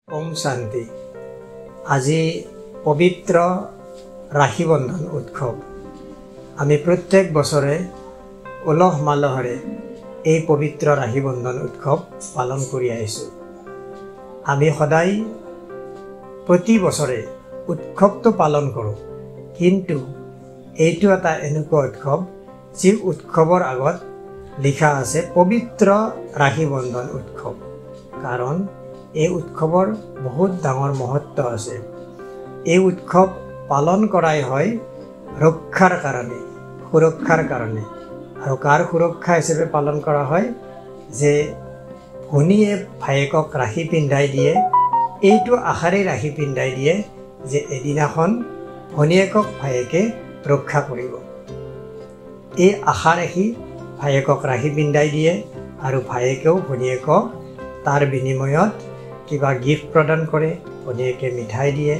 ওম শান্তি। আজি পবিত্ৰ ৰাখি বন্ধন উৎসব। আমি প্ৰত্যেক বছৰে উলহ মালহৰে এই পবিত্ৰ ৰাখি বন্ধন উৎসব পালন কৰি আহিছোঁ। আমি সদায় প্ৰতি বছৰে উৎসবটো পালন কৰোঁ, কিন্তু এইটো এটা এনেকুৱা উৎসব যি উৎসৱৰ আগত লিখা আছে পবিত্ৰ ৰাখি বন্ধন উৎসৱ। কাৰণ এই উৎসৱৰ বহুত ডাঙৰ মহত্ব আছে। এই উৎসৱ পালন কৰাই হয় ৰক্ষাৰ কাৰণে, সুৰক্ষাৰ কাৰণে। আৰু কাৰ সুৰক্ষা হিচাপে পালন কৰা হয়? যে ভনীয়ে ভায়েকক ৰাখি পিন্ধাই দিয়ে, এইটো আশাৰেই ৰাখি পিন্ধাই দিয়ে যে এদিনাখন ভনীয়েকক ভায়েকে ৰক্ষা কৰিব। এই আশা ৰাখি ভায়েকক ৰাখি পিন্ধাই দিয়ে, আৰু ভায়েকেও ভনীয়েকক তাৰ বিনিময়ত কিবা গিফ্ট প্ৰদান কৰে, ভনীয়েকে মিঠাই দিয়ে।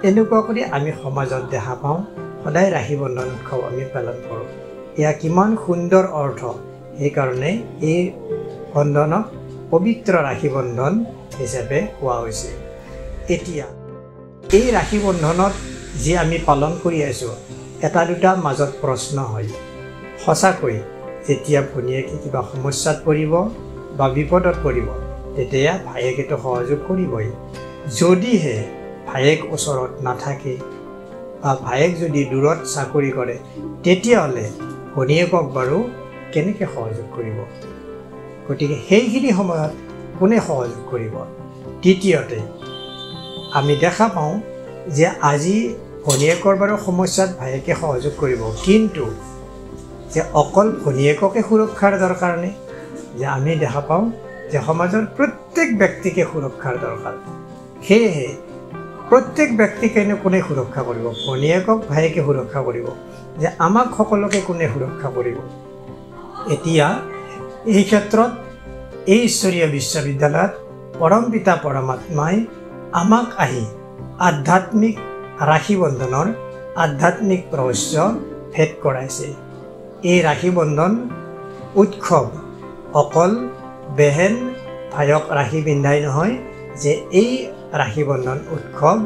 এনেকুৱা কৰি আমি সমাজত দেখা পাওঁ। সদায় ৰাখি বন্ধন উৎসৱ আমি পালন কৰোঁ। এয়া কিমান সুন্দৰ অৰ্থ, সেইকাৰণে এই বন্ধনক পবিত্ৰ ৰাখি বন্ধন হিচাপে কোৱা হৈছে। এতিয়া এই ৰাখি বন্ধনত যি আমি পালন কৰি আছোঁ, এটা দুটা মাজত প্ৰশ্ন হয়। সঁচাকৈ যেতিয়া ভনীয়েকে কিবা সমস্যাত পৰিব বা বিপদত পৰিব, তেতিয়া ভায়েকেতো সহযোগ কৰিবই। যদিহে ভায়েক ওচৰত নাথাকে বা ভায়েক যদি দূৰত চাকৰি কৰে, তেতিয়াহ'লে ভনীয়েকক বাৰু কেনেকৈ সহযোগ কৰিব? গতিকে সেইখিনি সময়ত কোনে সহযোগ কৰিব? দ্বিতীয়তে আমি দেখা পাওঁ যে আজি ভনীয়েকৰ বাৰু সমস্যাত ভায়েকে সহযোগ কৰিব, কিন্তু যে অকল ভনীয়েককে সুৰক্ষাৰ দৰকাৰ নে? যে আমি দেখা পাওঁ যে সমাজৰ প্ৰত্যেক ব্যক্তিকে সুৰক্ষাৰ দৰকাৰ। সেয়েহে প্ৰত্যেক ব্যক্তিকেনো কোনে সুৰক্ষা কৰিব? ভনীয়েকক ভায়েকে সুৰক্ষা কৰিব, যে আমাক সকলোকে কোনে সুৰক্ষা কৰিব? এতিয়া এই ক্ষেত্ৰত এই ঈশ্বৰীয় বিশ্ববিদ্যালয়ত পৰম পিতা পৰমাত্মাই আমাক আহি আধ্যাত্মিক ৰাখি বন্ধনৰ আধ্যাত্মিক ৰহস্য ভেদ কৰাইছে। এই ৰাখি বন্ধন উৎসৱ অকল বেহেন ভায়ক ৰাখি পিন্ধাই নহয়, যে এই ৰাখি বন্ধন উৎসৱ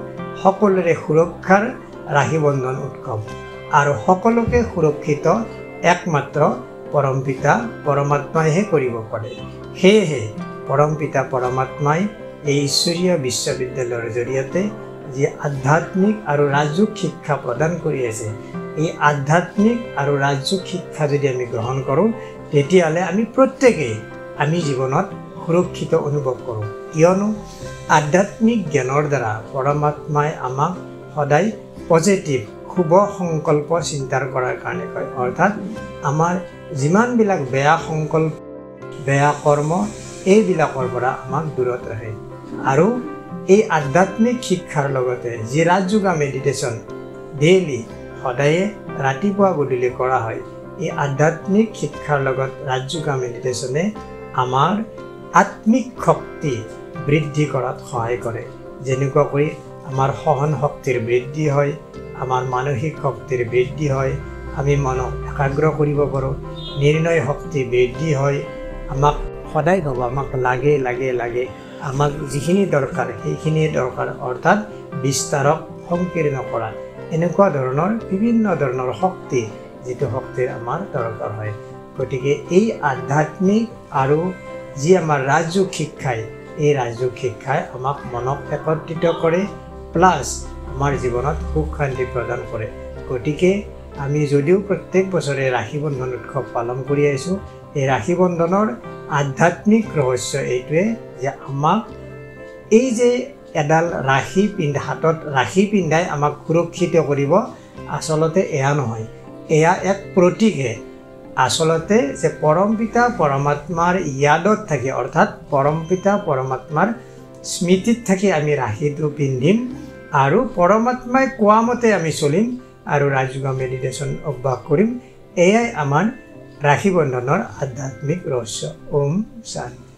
সকলোৰে সুৰক্ষাৰ ৰাখি বন্ধন উৎসৱ। আৰু সকলোকে সুৰক্ষিত একমাত্ৰ পৰম পিতা পৰমাত্মাইহে কৰিব পাৰে। সেয়েহে পৰম পিতা পৰমাত্মাই এই ঈশ্বৰীয় বিশ্ববিদ্যালয়ৰ জৰিয়তে যি আধ্যাত্মিক আৰু ৰাজযোগ শিক্ষা প্ৰদান কৰি আছে, এই আধ্যাত্মিক আৰু ৰাজযোগ শিক্ষা যদি আমি গ্ৰহণ কৰোঁ, তেতিয়াহ'লে আমি প্ৰত্যেকেই আমি জীৱনত সুৰক্ষিত অনুভৱ কৰোঁ। কিয়নো আধ্যাত্মিক জ্ঞানৰ দ্বাৰা পৰমাত্মাই আমাক সদায় পজিটিভ শুভ সংকল্প চিন্তাৰ কৰাৰ কাৰণে কয়। অৰ্থাৎ আমাৰ যিমানবিলাক বেয়া সংকল্প, বেয়া কৰ্ম, এইবিলাকৰ পৰা আমাক দূৰত ৰাখে। আৰু এই আধ্যাত্মিক শিক্ষাৰ লগতে যি ৰাজযোগা মেডিটেশ্যন ডেইলি সদায়ে ৰাতিপুৱা গধূলি কৰা হয়, এই আধ্যাত্মিক শিক্ষাৰ লগত ৰাজযোগা মেডিটেশ্যনে আমাৰ আত্মিক শক্তি বৃদ্ধি কৰাত সহায় কৰে। যেনেকুৱা কৰি আমাৰ সহন শক্তিৰ বৃদ্ধি হয়, আমাৰ মানসিক শক্তিৰ বৃদ্ধি হয়, আমি মনক একাগ্ৰ কৰিব পাৰোঁ, নিৰ্ণয় শক্তি বৃদ্ধি হয়। আমাক সদায় হ'ব আমাক লাগে লাগে লাগে, আমাক যিখিনি দৰকাৰ সেইখিনিয়ে দৰকাৰ, অৰ্থাৎ বিস্তাৰক সংকীৰ্ণ কৰা, এনেকুৱা ধৰণৰ বিভিন্ন ধৰণৰ শক্তি, যিটো শক্তিৰ আমাৰ দৰকাৰ হয়। গতিকে এই আধ্যাত্মিক আৰু যি আমাৰ ৰাজযোগ শিক্ষাই, এই ৰাজযোগ শিক্ষাই আমাক মনক একত্ৰিত কৰে, প্লাছ আমাৰ জীৱনত সুখ শান্তি প্ৰদান কৰে। গতিকে আমি যদিও প্ৰত্যেক বছৰে ৰাখি বন্ধন উৎসৱ পালন কৰি আহিছোঁ, এই ৰাখি বন্ধনৰ আধ্যাত্মিক ৰহস্য এইটোৱে যে আমাক এই যে এডাল ৰাখি হাতত ৰাখি পিন্ধাই আমাক সুৰক্ষিত কৰিব, আচলতে এয়া নহয়। এয়া এক প্ৰতীকহে। আচলতে যে পৰম পিতা পৰমাত্মাৰ ইয়াদত থাকি, অৰ্থাৎ পৰম পিতা পৰমাত্মাৰ স্মৃতিত থাকি আমি ৰাখিটো পিন্ধিম, আৰু পৰমাত্মাই কোৱা মতে আমি চলিম, আৰু ৰাজযোগা মেডিটেশ্যন অভ্যাস কৰিম। এয়াই আমাৰ ৰাখি বন্ধনৰ আধ্যাত্মিক ৰহস্য। ওম শান্তি।